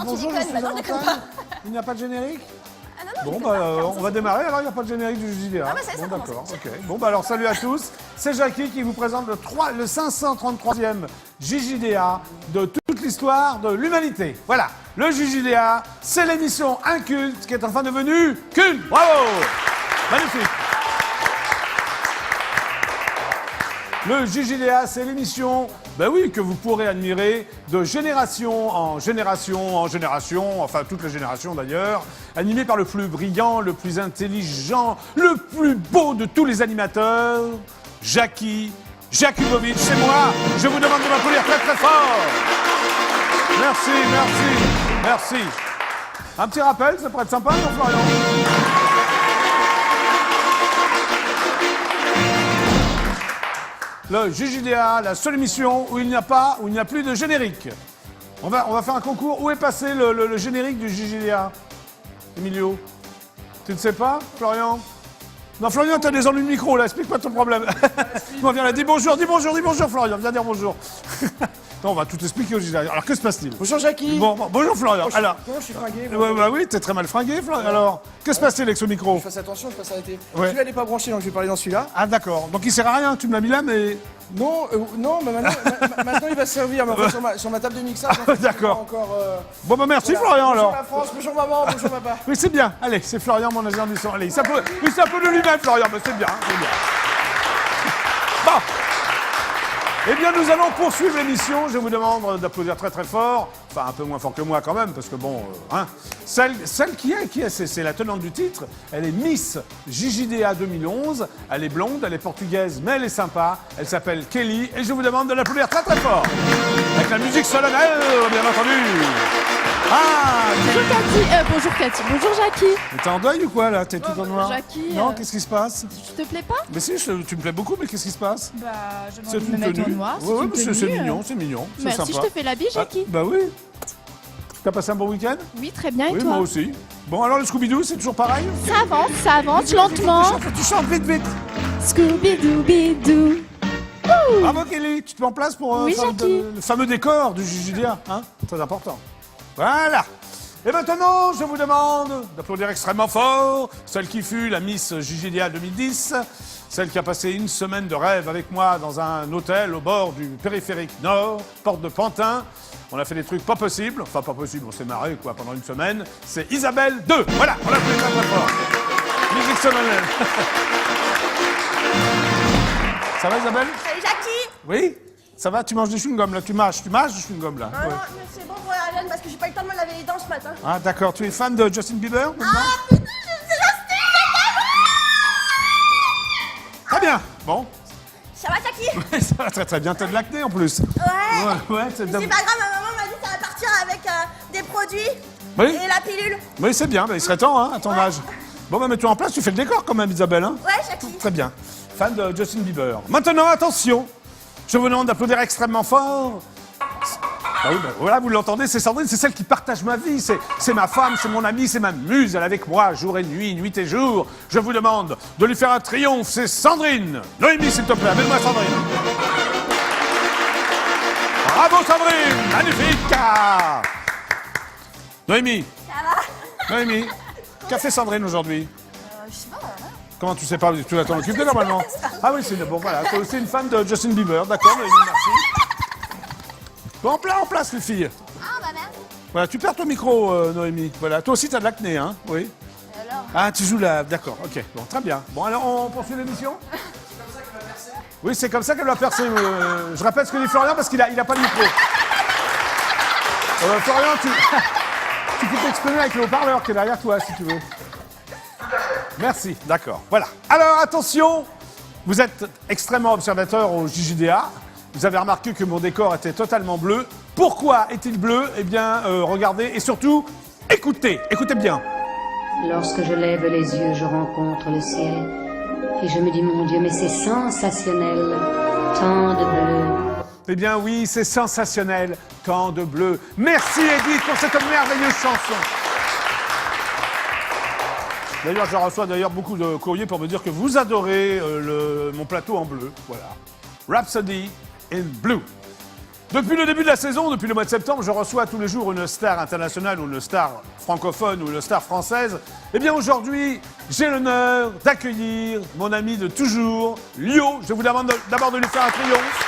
bonjour, je suis Valentin. Il n'y a pas de générique? Ah non, non, Bon, on va démarrer, alors il n'y a pas de générique du JDA. Ah bah ça, bon, ça commence. d'accord, ok. Bon, bah alors salut à tous. C'est Jackie qui vous présente le 533e JJDA de toute l'histoire de l'humanité. Voilà, le JJDA, c'est l'émission inculte qui est enfin devenue culte. Bravo! Magnifique. Le JJDA, c'est l'émission, ben oui, que vous pourrez admirer de génération en génération en génération, enfin toutes les générations d'ailleurs, animée par le plus brillant, le plus intelligent, le plus beau de tous les animateurs, Jackie Jakubowicz. C'est moi, je vous demande de m'applaudir très très fort. Merci, merci, merci. Un petit rappel, ça pourrait être sympa, non Florian? Le JJDA, la seule émission où il n'y a plus de générique. On va faire un concours. Où est passé le générique du JJDA? Emilio, tu ne sais pas, Florian? Non, Florian, tu as des ennuis de micro, là. Explique-moi ton problème. Bon, viens là, dis bonjour, Florian. Viens dire bonjour. Non, on va tout expliquer au JJDA. Alors, que se passe-t-il? Bonjour Jackie. Bon, bonjour Florian. Alors, Comment je suis fringué? bah oui, t'es très mal fringué, Florian. Alors, que se passe-t-il avec ce micro? Je fasse attention, je passe arrêter. Ouais. Celui-là n'est pas branché, donc je vais parler dans celui-là. Ah, d'accord. Donc, il sert à rien. Tu me l'as mis là, mais... Non, mais maintenant il va se servir. Mais en fait, sur ma table de mixage, en fait, D'accord. il y a encore. Bon, bah merci, Voilà. Florian, Bonjour alors. la France, bonjour maman, bonjour papa. Oui, c'est bien. Allez, c'est Florian, mon agent du son. Allez, il s'applaudit de lui-même, Florian, mais c'est bien, c'est bien. Bon. Eh bien, nous allons poursuivre l'émission. Je vous demande d'applaudir très très fort. Enfin, un peu moins fort que moi quand même, parce que bon, hein. Celle qui est, c'est la tenante du titre. Elle est Miss JJDA 2011. Elle est blonde, elle est portugaise, mais elle est sympa. Elle s'appelle Kelly, et je vous demande de l'applaudir très très fort. Avec la musique solennelle, bien entendu. Ah, Bonjour Cathy, bonjour Jackie. mais t'es en deuil ou quoi là? T'es tout en noir? Jackie, Non, qu'est-ce qui se passe? Je te plais pas? Mais si, tu me plais beaucoup, mais qu'est-ce qui se passe? Bah, je C'est vais me une mettre en tenue. noir. Ouais, C'est une c'est tenue, mignon, c'est mignon, c'est Merci, sympa. je te fais la bise, Jackie. Bah oui. T'as passé un bon week-end? Oui, très bien, et Oui, toi? moi aussi. Bon, alors le Scooby-Doo, c'est toujours pareil? Ça avance lentement. Tu chantes vite, vite. Scooby-Doo-Bidoo. Bravo Kelly, tu te mets en place pour Oui, faire Jackie. le fameux décor du JJDA, hein? Très important. Voilà. Et maintenant, je vous demande d'applaudir extrêmement fort celle qui fut la Miss JJDA 2010, celle qui a passé une semaine de rêve avec moi dans un hôtel au bord du périphérique Nord, porte de Pantin. On a fait des trucs pas possibles, enfin pas possibles, on s'est marré quoi pendant une semaine. C'est Isabelle 2. Voilà, on l'applaudit très très fort. Musique solennelle. Ça va Isabelle? Salut Jackie. Oui? Ça va? Tu manges du chewing-gum là? Tu mâches du chewing-gum là? Non, Ouais. non, mais c'est bon pour la laine parce que j'ai pas eu le temps de me laver les dents ce matin. Ah d'accord, tu es fan de Justin Bieber maintenant? Ah putain, c'est Très bien. Bon. Ça va Jackie? Ça va très très bien. T'as de l'acné en plus. Ouais. Ouais, c'est Mais c'est pas grave, ma maman m'a dit que ça va partir avec des produits Oui. et la pilule. Oui, c'est bien. Mais il serait temps, hein, à ton âge. Bon, bah mets-toi en place. Tu fais le décor quand même, Isabelle. Hein? Ouais, Jackie. Très bien. Fan de Justin Bieber. Maintenant, attention. Je vous demande d'applaudir extrêmement fort. Ah oui, ben voilà, vous l'entendez, c'est Sandrine, c'est celle qui partage ma vie, c'est ma femme, c'est mon amie, c'est ma muse, elle est avec moi jour et nuit, nuit et jour. Je vous demande de lui faire un triomphe, c'est Sandrine. Noémie, s'il te plaît, appelle-moi Sandrine. Bravo Sandrine, magnifique. Ah. Noémie. Ça va? Noémie, qu'a fait Sandrine aujourd'hui? Je sais pas, hein. Comment tu sais pas? Tu vas t'en occuper normalement. Ah oui, bon voilà, toi aussi une fan de Justin Bieber, d'accord, Noémie, merci. Bon, en place, les filles. Ah bah merde. Voilà, tu perds ton micro, Noémie. Voilà, toi aussi, t'as de l'acné, hein? Oui. Et alors? Ah, tu joues là, d'accord, ok. Bon, très bien. Bon, alors, on poursuit l'émission? Oui, c'est comme ça qu'elle va percer. Je répète ce que dit Florian parce qu'il a pas de micro. Florian, tu peux t'exprimer avec le haut-parleur qui est derrière toi, si tu veux. Merci, d'accord. Voilà. Alors, attention, vous êtes extrêmement observateur au JJDA. Vous avez remarqué que mon décor était totalement bleu. Pourquoi est-il bleu? Eh bien, regardez et surtout, écoutez bien. Lorsque je lève les yeux, je rencontre le ciel. Et je me dis, mon Dieu, mais c'est sensationnel. Tant de bleu. Eh bien oui, c'est sensationnel, tant de bleu. Merci Edith pour cette merveilleuse chanson. D'ailleurs, je reçois beaucoup de courriers pour me dire que vous adorez mon plateau en bleu. Voilà. Rhapsody in Blue. Depuis le début de la saison, depuis le mois de septembre, je reçois tous les jours une star internationale ou une star francophone ou une star française. Eh bien aujourd'hui, j'ai l'honneur d'accueillir mon ami de toujours, Lio. Je vous demande d'abord de lui faire un triomphe.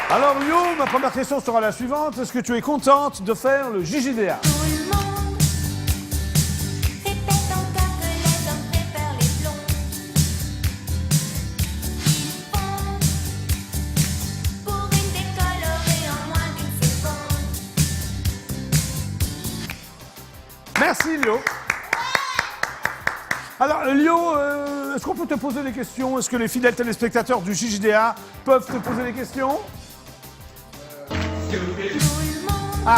Alors Lio, ma première question sera la suivante. Est-ce que tu es contente de faire le JJDA? Tout le monde répète encore que les hommes préfèrent les blonds. Ils font pour une décolorée en moins d'une seconde. Merci Lio. Alors Lio, est-ce qu'on peut te poser des questions? Est-ce que les fidèles téléspectateurs du JJDA peuvent te poser des questions? Tout le monde Ah,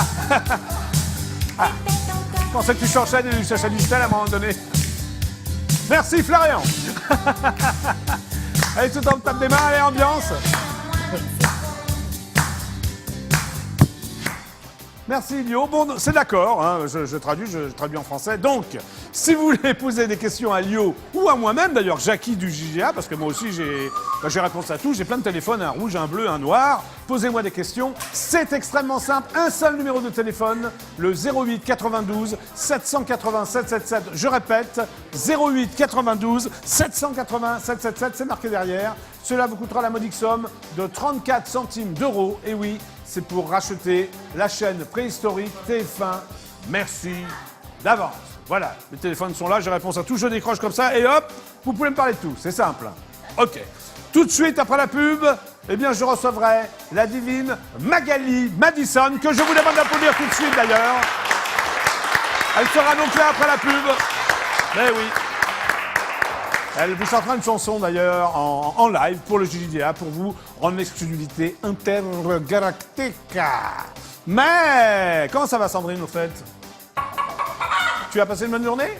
répète encore je pensais que tu cherchais du Sacha Distel à un moment donné. Merci Florian. Allez, tout le temps, tape des mains, allez, ambiance. Merci Lio. Bon, c'est d'accord, hein, je traduis en français. Donc, si vous voulez poser des questions à Lio ou à moi-même, d'ailleurs Jackie du JJA, parce que moi aussi j'ai réponse à tout, j'ai plein de téléphones, un rouge, un bleu, un noir. Posez-moi des questions. C'est extrêmement simple. Un seul numéro de téléphone, le 08 92 780 777. Je répète, 08 92 780 777. C'est marqué derrière. Cela vous coûtera la modique somme de 34 centimes d'euros. Et oui, c'est pour racheter la chaîne préhistorique TF1. Merci d'avance. Voilà, les téléphones sont là, j'ai réponse à tout, je décroche comme ça et hop, vous pouvez me parler de tout, c'est simple. Ok. Tout de suite après la pub, eh bien je recevrai la divine Magali Madison, que je vous demande d'applaudir tout de suite d'ailleurs. Elle sera donc là après la pub. Mais oui. Elle vous chantera une chanson d'ailleurs en live pour le JJDA, pour vous, en exclusivité intergalactica. Mais comment ça va Sandrine au fait? Tu as passé une bonne journée?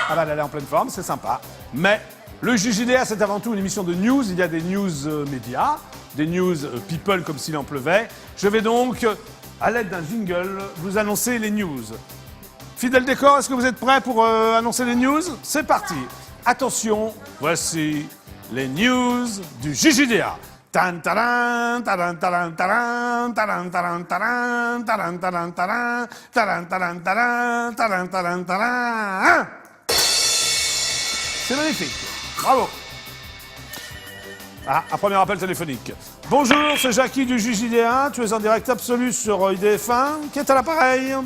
Ah bah elle est en pleine forme, c'est sympa. Mais le JJDA c'est avant tout une émission de news, il y a des news médias, des news people comme s'il en pleuvait. Je vais donc, à l'aide d'un jingle, vous annoncer les news. Fidèle décor, est-ce que vous êtes prêts pour annoncer les news? C'est parti. Attention, voici les news du JJDA. Tan taran, taran taran taran, taran taran taran, taran taran taran, taran taran taran, taran taran taran. C'est magnifique. Bravo. Ah, un premier appel téléphonique. Bonjour, c'est Jackie du JJDA. Tu es en direct absolu sur IDF1. Qui est à l'appareil?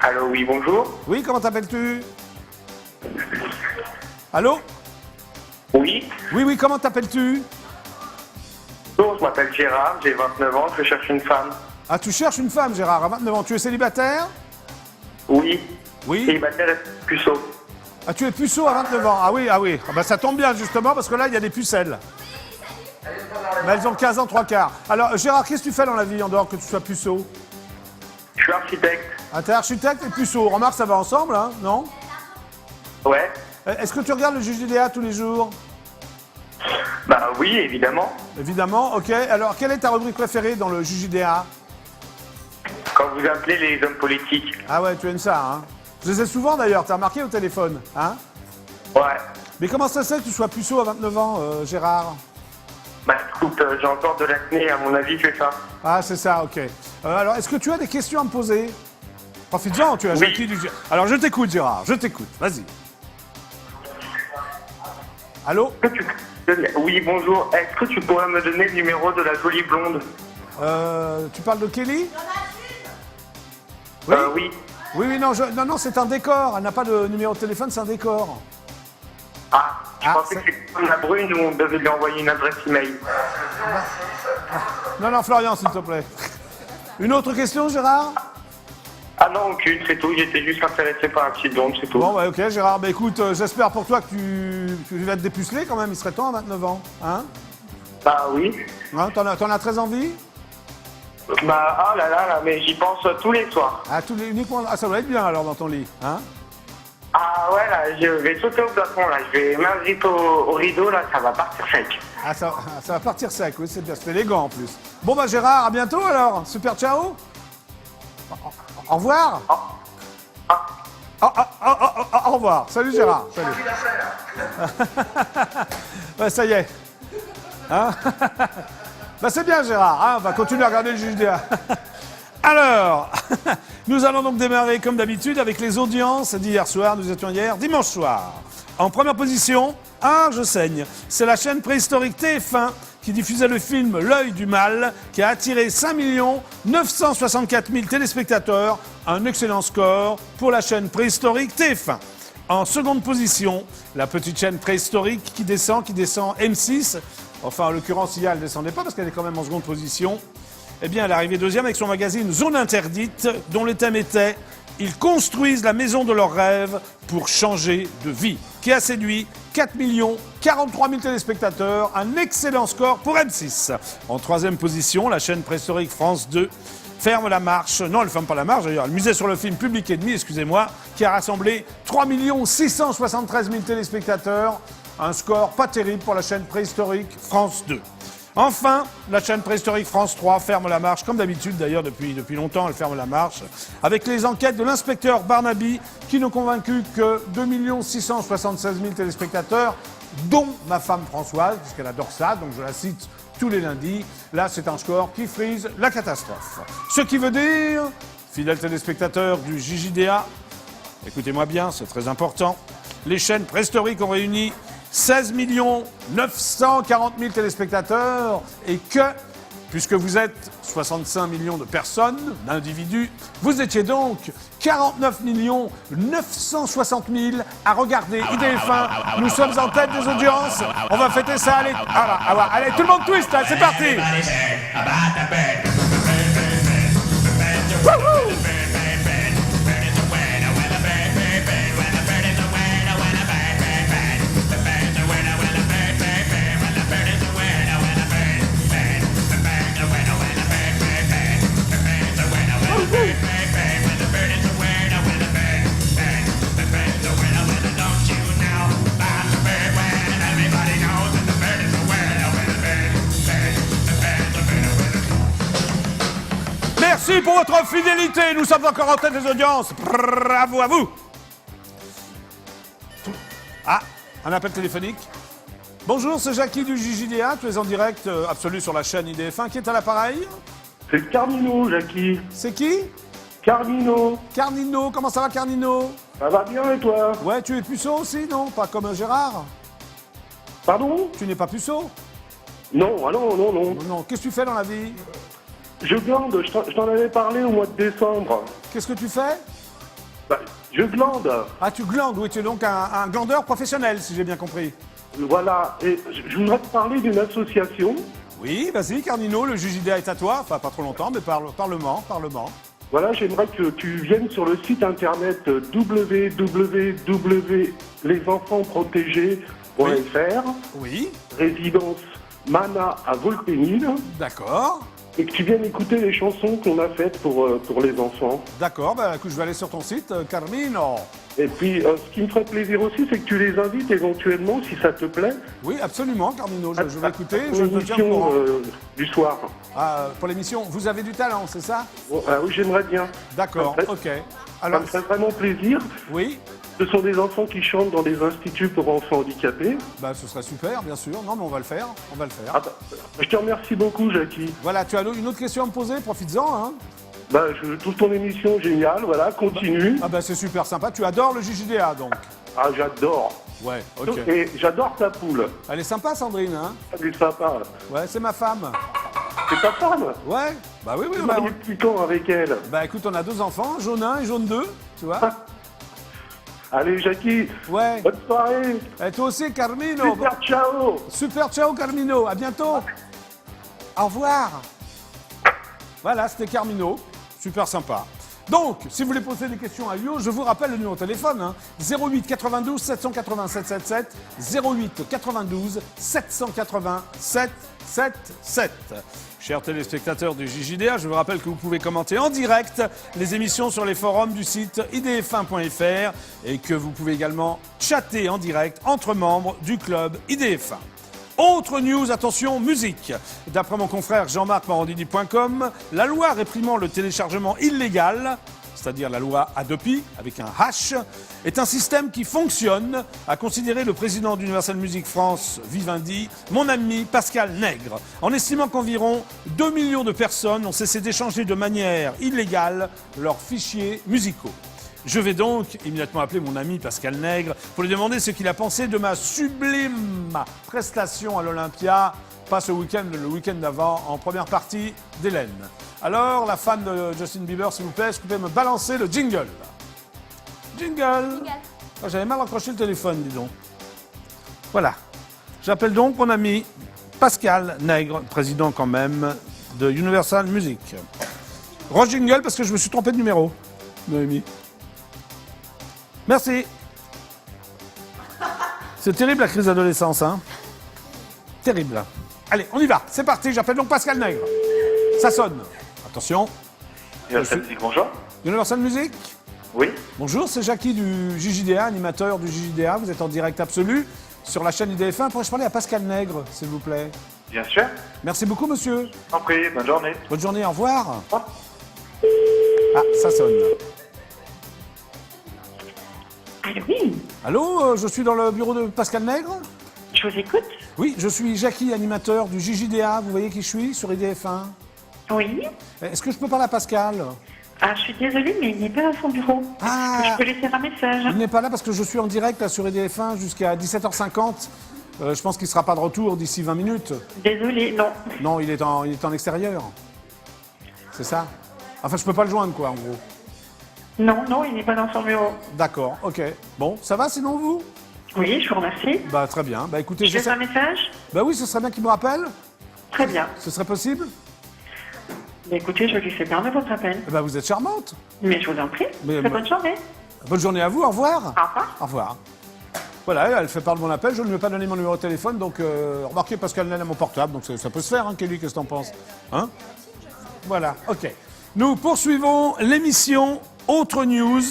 Allô, oui, bonjour. Oui, comment t'appelles-tu? Allô? Oui, Oui, comment t'appelles-tu? bonjour, je m'appelle Gérard, j'ai 29 ans, je cherche une femme. Ah, tu cherches une femme, Gérard, à 29 ans. Tu es célibataire? Oui, Oui. célibataire et puceau. Ah, tu es puceau à 29 ans. Ah oui. Ah bah, ça tombe bien, justement, parce que là, il y a des pucelles. Mais elles ont 15 ans, 3 quarts. Alors, Gérard, qu'est-ce que tu fais dans la vie, en dehors que tu sois puceau? Je suis architecte. Ah, t'es architecte et puceau. Remarque, ça va ensemble, hein, non? Ouais. Est-ce que tu regardes le JJDA tous les jours? Bah oui, évidemment. Évidemment, ok. Alors, quelle est ta rubrique préférée dans le JJDA? Quand vous appelez les hommes politiques. Ah ouais, tu aimes ça, hein? Je les ai souvent, d'ailleurs. T'as remarqué au téléphone, hein? Ouais. Mais comment ça se fait que tu sois puceau à 29 ans, Gérard? Bah écoute, j'ai encore de l'acné, à mon avis, c'est ça. Ah, c'est ça, ok. Alors, est-ce que tu as des questions à me poser? Profites-en, tu as Oui. Jackie du... Alors, je t'écoute, Gérard, je t'écoute. Vas-y. Allô? Oui, bonjour. Est-ce que tu pourrais me donner le numéro de la jolie blonde? Tu parles de Kelly? Oui. Oui, non, non, c'est un décor. Elle n'a pas de numéro de téléphone, c'est un décor. Ah, je Ah, pensais que c'était comme la brune où on devait lui envoyer une adresse email. Non, Florian, s'il te plaît. Une autre question, Gérard? Ah non, aucune, c'est tout. J'étais juste intéressé par un petit blonde, c'est tout. Bon, bah, ok, Gérard. Bah, écoute, j'espère pour toi que tu vas te dépuceler quand même. Il serait temps à 29 ans. Hein? Bah oui. Hein, t'en as très envie? Bah, oh là, mais j'y pense tous les soirs. Ah, uniquement... Ah, ça doit être bien alors dans ton lit. Hein? Ah ouais, là, je vais sauter au plafond, là. Je vais m'inviter au rideau, là, ça va partir sec. Ah, ça va partir sec, oui, c'est bien. C'est élégant en plus. Bon, bah, Gérard, à bientôt alors. Super, ciao. Au revoir. Au revoir. Salut, Gérard. Salut. Ouais, ça y est. Hein bah c'est bien Gérard, hein, on va continuer à regarder le JDA. Alors, nous allons donc démarrer comme d'habitude avec les audiences d'hier soir. Nous étions hier dimanche soir. En première position, je saigne. C'est la chaîne préhistorique TF1 qui diffusait le film L'œil du mal, qui a attiré 5 964 000 téléspectateurs. Un excellent score pour la chaîne préhistorique TF1. En seconde position, la petite chaîne préhistorique qui descend M6. Enfin, en l'occurrence, hier, elle ne descendait pas parce qu'elle est quand même en seconde position. Eh bien, elle est arrivée deuxième avec son magazine Zone Interdite, dont le thème était « Ils construisent la maison de leurs rêves pour changer de vie », qui a séduit 4 43 000 téléspectateurs, un excellent score pour M6. En troisième position, la chaîne préhistorique France 2 ferme la marche. Non, elle ne ferme pas la marche, d'ailleurs. Elle misait sur le film Public Enemy, excusez-moi, qui a rassemblé 3 673 000 téléspectateurs. Un score pas terrible pour la chaîne préhistorique France 2. Enfin, la chaîne préhistorique France 3 ferme la marche, comme d'habitude d'ailleurs depuis longtemps, elle ferme la marche, avec les enquêtes de l'inspecteur Barnaby qui n'ont convaincu que 2 676 000 téléspectateurs, dont ma femme Françoise, puisqu'elle adore ça, donc je la cite tous les lundis. Là, c'est un score qui frise la catastrophe. Ce qui veut dire, fidèles téléspectateurs du JJDA, écoutez-moi bien, c'est très important, les chaînes préhistoriques ont réuni 16 940 000 téléspectateurs et que, puisque vous êtes 65 millions de personnes, d'individus, vous étiez donc 49 960 000 à regarder IDF1. Nous sommes en tête des audiences. On va fêter ça. Allez, allez, tout le monde twist, là, c'est parti. Merci pour votre fidélité. Nous sommes encore en tête des audiences. Bravo à vous. Ah, un appel téléphonique. Bonjour, c'est Jackie du JJDA. Tu es en direct absolu sur la chaîne IDF1. Qui est à l'appareil? C'est Carmino, Jackie. C'est qui? Carmino. Carnino, comment ça va Carnino? Ça va bien et toi? Ouais, tu es puceau aussi, non? Pas comme Gérard? Pardon? Tu n'es pas puceau? Non, ah non. Non. Qu'est-ce que tu fais dans la vie? Je glande, je t'en avais parlé au mois de décembre. Qu'est-ce que tu fais? Bah, je glande. Ah, tu glandes, oui, tu es donc un glandeur professionnel, si j'ai bien compris. Voilà, et je voudrais te parler d'une association. Oui, vas-y, Carnino, le JJDA est à toi. Enfin, pas trop longtemps, mais parlement. Voilà, j'aimerais que tu viennes sur le site internet www.lesenfantsprotégés.fr. Oui. Résidence Mana à Volpénil. D'accord. Et que tu viennes écouter les chansons qu'on a faites pour les enfants. D'accord, bah écoute, je vais aller sur ton site, Carmino. Et puis, ce qui me ferait plaisir aussi, c'est que tu les invites éventuellement, si ça te plaît. Oui, absolument, Carmino, je vais écouter, je te tiens au l'émission courant. du soir. Ah, pour l'émission, vous avez du talent, c'est ça? Bon, oui, j'aimerais bien. D'accord, Ça me ok. Ça Alors, me ferait vraiment plaisir. oui, Ce sont des enfants qui chantent dans des instituts pour enfants handicapés. bah ce serait super, bien sûr. Non, mais on va le faire, Ah bah, je te remercie beaucoup, Jackie. Voilà, tu as une autre question à me poser, profites-en, hein. Bah, je trouve ton émission géniale, voilà, continue. Ah bah c'est super sympa, tu adores le JJDA, donc. Ah, j'adore. Ouais, ok. Et j'adore ta poule. Elle est sympa, Sandrine, hein. Elle est sympa. Ouais, c'est ma femme. C'est ta femme? Ouais, bah oui, Tu bah, marié depuis quand avec elle? bah écoute, on a 2 enfants, jaune 1 et jaune 2, tu vois. Allez, Jackie, Ouais. bonne soirée. Et toi aussi, Carmino. Super, ciao. Super, ciao, Carmino. À bientôt. Au revoir. Voilà, c'était Carmino. Super sympa. Donc, si vous voulez poser des questions à Lio, je vous rappelle le numéro de téléphone, hein, 08 92 787 77, 08 92 787 77. Chers téléspectateurs du JJDA, je vous rappelle que vous pouvez commenter en direct les émissions sur les forums du site idf1.fr et que vous pouvez également chatter en direct entre membres du club IDF1. Autre news, attention, musique. D'après mon confrère Jean-Marc Morandini.com, la loi réprimant le téléchargement illégal c'est-à-dire la loi Hadopi, avec un H, est un système qui fonctionne, a considéré le président d'Universal Music France, Vivendi, mon ami Pascal Nègre, en estimant qu'environ 2 millions de personnes ont cessé d'échanger de manière illégale leurs fichiers musicaux. Je vais donc immédiatement appeler mon ami Pascal Nègre pour lui demander ce qu'il a pensé de ma sublime prestation à l'Olympia, pas ce week-end, le week-end d'avant, en première partie d'Hélène. Alors, la fan de Justin Bieber, s'il vous plaît, est-ce que vous pouvez me balancer le jingle? Jingle. Ah, j'avais mal accroché le téléphone, dis donc. Voilà. J'appelle donc mon ami Pascal Nègre, président quand même de Universal Music. Jingle parce que je me suis trompé de numéro, Noémie. Merci. C'est terrible la crise d'adolescence, hein? Terrible. Allez, on y va. C'est parti. J'appelle donc Pascal Nègre. Ça sonne. Attention. Universal Music, bonjour. Universal Music. Oui. Bonjour, c'est Jackie du JJDA, animateur du JJDA. Vous êtes en direct absolu sur la chaîne IDF1. Pourrais-je parler à Pascal Nègre, s'il vous plaît? Bien sûr. Merci beaucoup, monsieur. En prie, bonne journée. Bonne journée, au revoir. Au revoir. Ah, ça sonne. Allô, oui, Allô, je suis dans le bureau de Pascal Nègre. je vous écoute. Oui, je suis Jackie, animateur du JJDA. Vous voyez qui je suis sur IDF1. Oui. Est-ce que je peux parler à Pascal? Ah, je suis désolée, mais il n'est pas à son bureau. Ah. Je peux laisser un message. Il n'est pas là parce que je suis en direct là, sur IDF1 jusqu'à 17h50. Je pense qu'il ne sera pas de retour d'ici 20 minutes. Désolée, non. Non, il est en extérieur. C'est ça? Enfin, je peux pas le joindre, quoi, en gros. Non, non, il n'est pas dans son bureau. D'accord, ok. Bon, ça va sinon, vous? Oui, je vous remercie. Bah, très bien. Bah, écoutez, Je laisse un message. Bah oui, ce serait bien qu'il me rappelle. Très bien. Ce serait possible? Bah, écoutez, je lui fais part de votre appel. Bah, vous êtes charmante. Mais je vous en prie. Mais- Très bonne journée. Bonne journée à vous, au revoir. Au revoir. Au revoir. Voilà, elle fait part de mon appel, je ne lui ai pas donné mon numéro de téléphone, donc remarquez Pascal Nègre à mon portable, donc ça peut se faire, hein, Kelly, qu'est-ce que t'en penses? Hein? Voilà, ok. Nous poursuivons l'émission Autre News.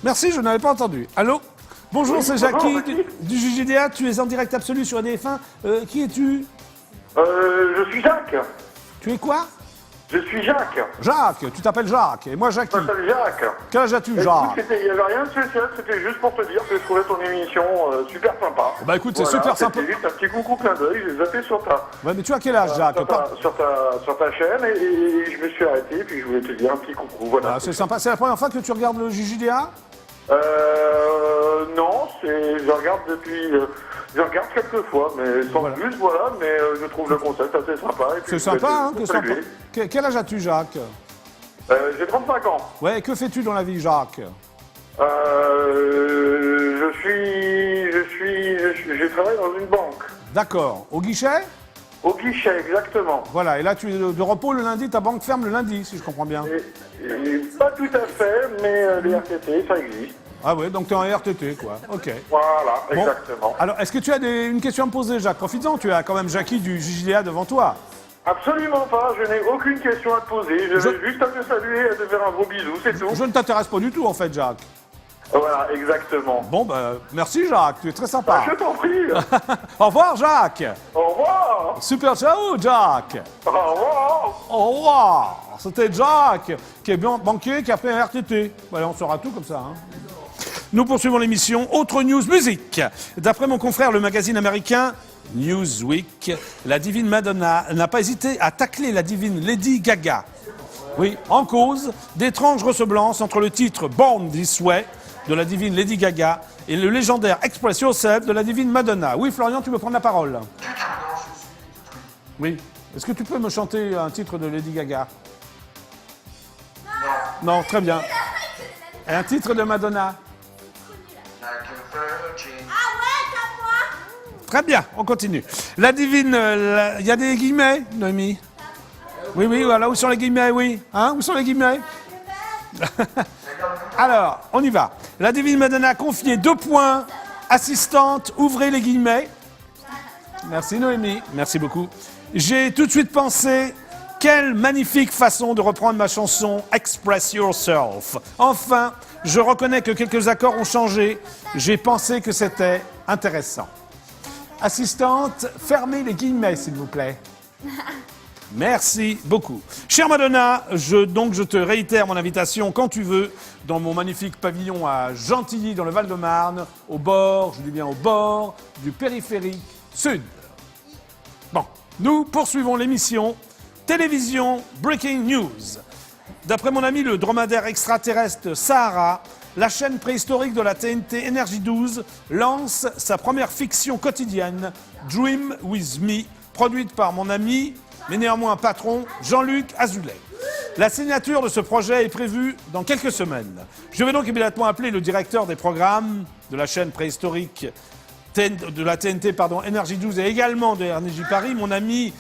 Merci, je n'avais pas entendu. Allô? Bonjour, c'est Jackie du JJDA, tu es en direct absolu sur ADF1. Qui es-tu? Je suis Jacques. Tu es quoi? Je suis Jacques. Jacques, tu t'appelles Jacques, et moi Jackie. Je m'appelle Jacques. Quel âge as-tu, Écoute, Jacques? il n'y avait rien de spécial, c'était juste pour te dire que je trouvais ton émission super sympa. Bah écoute, c'est super sympa. C'était juste un petit coucou clin d'œil, j'ai zappé sur ta, Ouais, mais tu as quel âge, Jacques? sur ta chaîne et je me suis arrêté et puis je voulais te dire un petit coucou. Voilà. Ah, c'est sympa, c'est la première fois que tu regardes le JJDA? Non, je regarde depuis. Je regarde quelques fois, mais sans plus, voilà, mais je trouve le concept assez sympa. et puis C'est je voulais sympa, te hein, que sympa. saluer. Quel âge as-tu, Jacques? J'ai 35 ans. Ouais, que fais-tu dans la vie, Jacques? Je travaille dans une banque. D'accord. Au guichet? Au guichet, exactement. Voilà, et là, tu es de repos le lundi, ta banque ferme le lundi, si je comprends bien. Et pas tout à fait, mais les RTT, ça existe. Ah ouais, donc tu es en RTT, quoi. Ok. Voilà, Bon. exactement. Alors, est-ce que tu as une question à me poser, Jacques? Profites-en, tu as quand même Jackie du JJDA devant toi. Absolument pas, je n'ai aucune question à te poser. Je vais juste à te saluer et à te faire un gros bisou, c'est tout. Je ne t'intéresse pas du tout, en fait, Jacques. Voilà, exactement. Bon, bah, merci, Jacques, tu es très sympa. Je t'en prie. Au revoir, Jacques. Au revoir. Super ciao, Jacques. Au revoir. Au revoir. C'était Jacques, qui est banquier, qui a fait un RTT. Voilà, on saura tout comme ça, hein. Nous poursuivons l'émission Autre News Musique. D'après mon confrère, le magazine américain Newsweek, la divine Madonna n'a pas hésité à tacler la divine Lady Gaga. Oui, en cause d'étranges ressemblances entre le titre Born This Way de la divine Lady Gaga et le légendaire Express Yourself de la divine Madonna. Oui, Florian, tu veux prendre la parole? Oui. Est-ce que tu peux me chanter un titre de Lady Gaga? Non, très bien. Et un titre de Madonna? Très bien, on continue. La divine, il y a des guillemets, Noémie? Oui, oui, voilà, où sont les guillemets, oui? Hein, où sont les guillemets? Alors, on y va. La divine Madonna a confié 2 points. Assistante, ouvrez les guillemets. Merci Noémie, merci beaucoup. J'ai tout de suite pensé, quelle magnifique façon de reprendre ma chanson Express Yourself. Enfin, je reconnais que quelques accords ont changé. J'ai pensé que c'était intéressant. Assistante, fermez les guillemets, s'il vous plaît. Merci beaucoup. Chère Madonna, je te réitère mon invitation quand tu veux dans mon magnifique pavillon à Gentilly, dans le Val-de-Marne, au bord, je dis bien au bord, du périphérique sud. Bon, nous poursuivons l'émission Télévision Breaking News. D'après mon ami le dromadaire extraterrestre Sahara, la chaîne préhistorique de la TNT Énergie 12 lance sa première fiction quotidienne, Dream With Me, produite par mon ami, mais néanmoins patron, Jean-Luc Azoulay. La signature de ce projet est prévue dans quelques semaines. Je vais donc immédiatement appeler le directeur des programmes de la chaîne préhistorique de la TNT, Énergie 12 et également de Énergie Paris, mon ami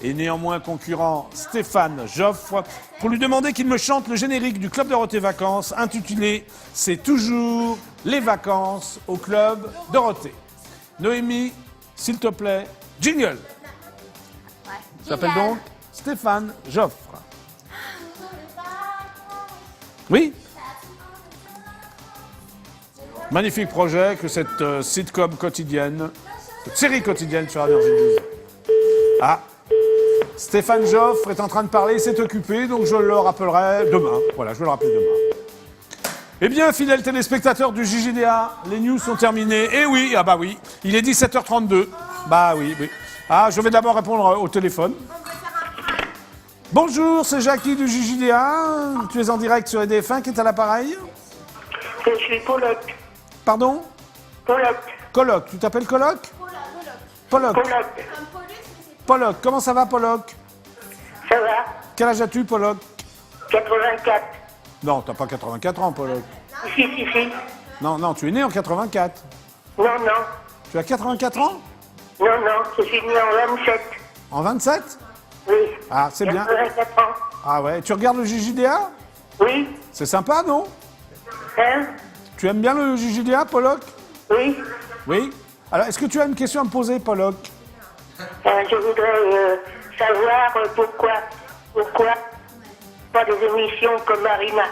et néanmoins concurrent Stéphane Joffre, pour lui demander qu'il me chante le générique du Club Dorothée Vacances intitulé « C'est toujours les vacances au Club Dorothée ». Noémie, s'il te plaît, jingle. Ça s'appelle donc Stéphane Joffre. Oui? Magnifique projet que cette sitcom quotidienne, cette série quotidienne sur Énergie 12. Ah, Stéphane Joffre est en train de parler, il s'est occupé, donc je le rappellerai demain. Voilà, je vais le rappeler demain. Eh bien, fidèles téléspectateurs du JJDA, les news sont terminées. Eh oui, ah bah oui, il est 17h32. Bah oui, oui. Ah, je vais d'abord répondre au téléphone. Bonjour, c'est Jackie du JJDA. Tu es en direct sur EDF1, qui est à l'appareil? Je suis Pollock. Pardon? Pollock. Coloc, tu t'appelles Coloc? Pollock. Pollock. Pollock, comment ça va, Pollock? Ça va? Quel âge as-tu, Pollock? 84. Non, t'as pas 84 ans, Pollock. Si. Non, non, tu es né en 84. Non. Tu as 84 ans? Non, je suis né en 27. En 27? Oui. Ah, c'est bien. 84 ans. Ah ouais, tu regardes le JJDA? Oui. C'est sympa, non? Hein? Tu aimes bien le JJDA, Pollock? Oui. Oui. Alors, est-ce que tu as une question à me poser, Pollock? Je voudrais savoir pourquoi pas des émissions comme Marina.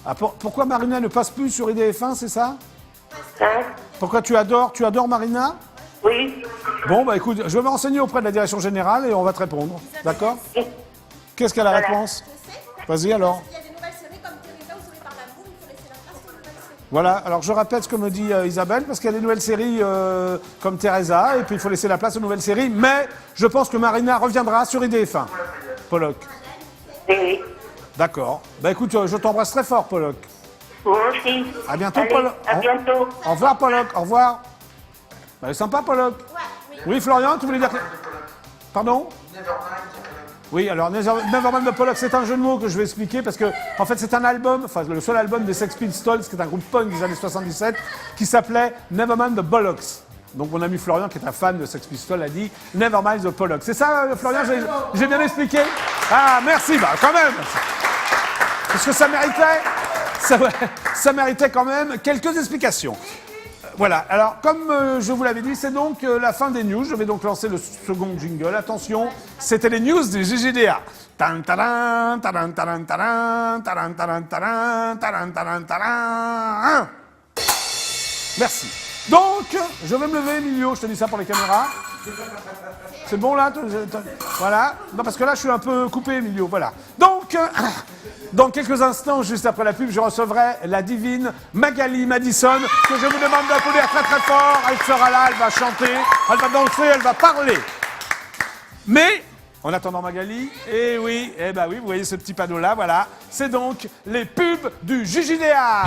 Ah, pourquoi Marina ne passe plus sur IDF1, c'est ça? Hein? Pourquoi tu adores Marina? Oui. Bon, bah écoute, je vais me renseigner auprès de la direction générale et on va te répondre. D'accord? Qu'est-ce qu'est la réponse? Vas-y alors. Il y a des nouvelles séries comme Teresa ou Sauvé par l'amour, il faut laisser la place aux nouvelles séries. Voilà, alors je répète ce que me dit Isabelle, parce qu'il y a des nouvelles séries comme Teresa, et puis il faut laisser la place aux nouvelles séries, mais je pense que Marina reviendra sur IDF1. Pollock. Oui. D'accord. Bah écoute, je t'embrasse très fort, Pollock. Moi aussi. À bientôt, Allez, Pollock. à bientôt. Au revoir, Pollock. Au revoir. Bah, elle est sympa, Pollock. Oui, Florian, tu voulais dire... Pardon? Oui, alors Nevermind de Pollock, c'est un jeu de mots que je vais expliquer parce que, en fait, c'est un album, enfin, le seul album des Sex Pistols, qui est un groupe punk des années 77, qui s'appelait Nevermind the Bollocks. Donc, mon ami Florian, qui est un fan de Sex Pistols, a dit Nevermind the Pollock. C'est ça, Florian? J'ai bien expliqué? Ah, merci, bah, quand même! Parce que ça méritait quand même quelques explications. Voilà, alors comme je vous l'avais dit, c'est donc la fin des news. Je vais donc lancer le second jingle. Attention, c'était les news du JJDA. Merci. Donc, je vais me lever, Emilio, je te dis ça pour les caméras. C'est bon là? Voilà. Non, parce que là, je suis un peu coupé, Emilio. Voilà. Donc, dans quelques instants, juste après la pub, je recevrai la divine Magali Madison, que je vous demande d'applaudir très très fort. Elle sera là, elle va chanter, elle va danser, elle va parler. Mais, en attendant Magali, oui, vous voyez ce petit panneau là, voilà. C'est donc les pubs du JJDA.